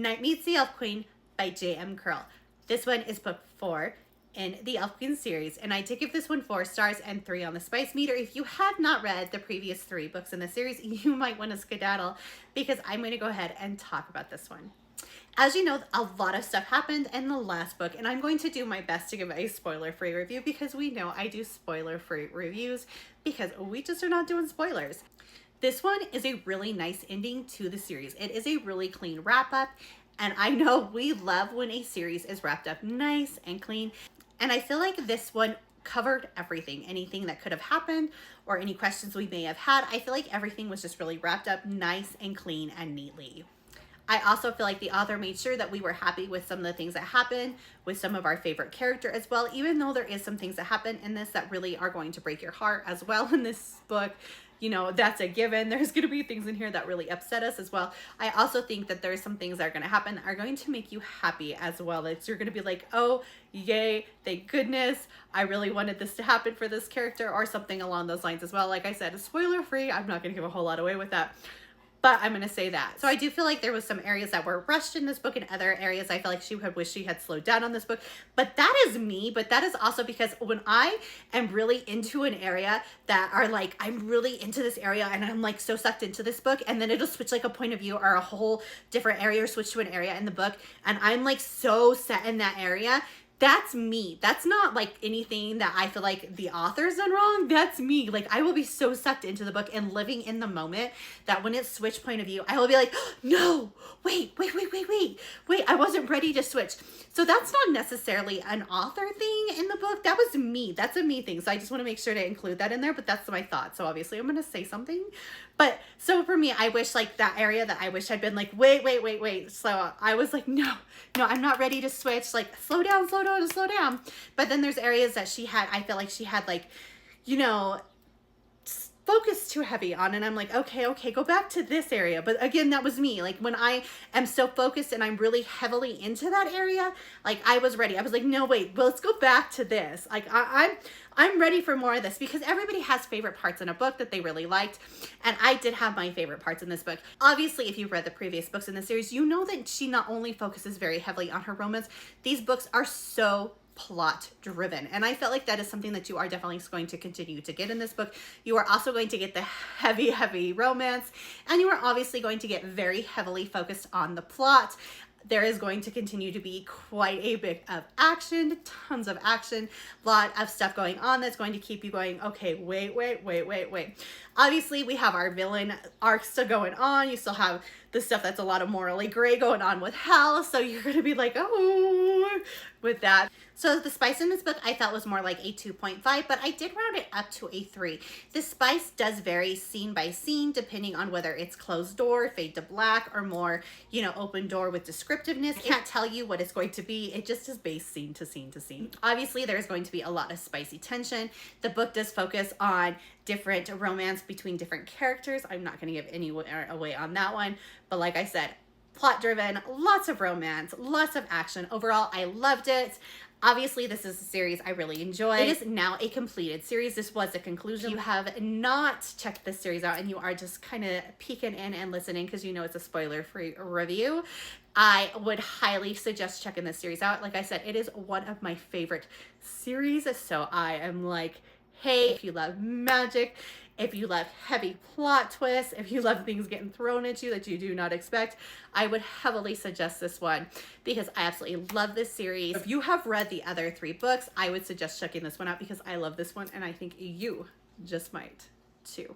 Knight Meets the Elf Queen by J.M Kearl. This one is book 4 in the Elf Queen series, and I did give this one 4 stars and 3 on the spice meter. If you have not read the previous 3 books in the series, you might want to skedaddle because I'm going to go ahead and talk about this one. As you know, a lot of stuff happened in the last book, and I'm going to do my best to give a spoiler-free review because we know I do spoiler-free reviews because we just are not doing spoilers. This one is a really nice ending to the series. It is a really clean wrap-up, and I know we love when a series is wrapped up nice and clean, and I feel like this one covered everything. Anything that could have happened or any questions we may have had, I feel like everything was just really wrapped up nice and clean and neatly. I also feel like the author made sure that we were happy with some of the things that happened, with some of our favorite character as well, even though there is some things that happen in this that really are going to break your heart as well in this book. You know, that's a given. There's going to be things in here that really upset us as well. I also think that there's some things that are going to happen that are going to make you happy as well. That you're going to be like, oh, yay, thank goodness. I really wanted this to happen for this character, or something along those lines as well. Like I said, spoiler free. I'm not going to give a whole lot away with that, but I'm going to say that. So I do feel like there was some areas that were rushed in this book, and other areas I feel like she had wished she had slowed down on this book. But that is me. But that is also because when I am really into an area that are like, I'm really into this area and I'm like so sucked into this book, and then it'll switch like a point of view or a whole different area or switch to an area in the book, and I'm like so set in that area. That's me. That's not like anything that I feel like the author's done wrong. That's me. Like, I will be so sucked into the book and living in the moment that when it's switch point of view, I will be like, oh, no, wait, I wasn't ready to switch. So that's not necessarily an author thing in the book. That was me. That's a me thing. So I just want to make sure to include that in there, but that's my thought. So obviously I'm going to say something. But so for me, I wish like that area that I wish I'd been like, wait. So I was like, no, I'm not ready to switch. Like, slow down. But then there's areas that she had, I feel like she had like, you know, focus too heavy on, and I'm like, okay, go back to this area. But again, that was me. Like, when I am so focused and I'm really heavily into that area, like, I was ready. I was like, no, wait, well, let's go back to this. Like, I'm ready for more of this, because everybody has favorite parts in a book that they really liked, and I did have my favorite parts in this book. Obviously, if you've read the previous books in the series, you know that she not only focuses very heavily on her romance, these books are so plot driven, and I felt like that is something that you are definitely going to continue to get in this book. You are also going to get the heavy romance, and you are obviously going to get very heavily focused on the plot. There is going to continue to be quite a bit of action, tons of action, lot of stuff going on that's going to keep you going, okay, wait. Obviously, we have our villain arc still going on. You still have the stuff that's a lot of morally gray going on with Hal, so you're going to be like, oh, with that. So the spice in this book I felt was more like a 2.5, but I did round it up to a 3. The spice does vary scene by scene depending on whether it's closed door, fade to black, or more, you know, open door with descriptiveness. I can't tell you what it's going to be. It just is based scene to scene to scene. Obviously, there's going to be a lot of spicy tension. The book does focus on different romance between different characters. I'm not going to give any away on that one, but like I said, plot driven, lots of romance, lots of action. Overall, I loved it. Obviously, this is a series I really enjoyed. It is now a completed series. This was a conclusion. If you have not checked this series out and you are just kind of peeking in and listening because you know it's a spoiler-free review, I would highly suggest checking this series out. Like I said, it is one of my favorite series. So I am like, hey, if you love magic, if you love heavy plot twists, if you love things getting thrown at you that you do not expect, I would heavily suggest this one because I absolutely love this series. If you have read the other 3 books, I would suggest checking this one out because I love this one and I think you just might too.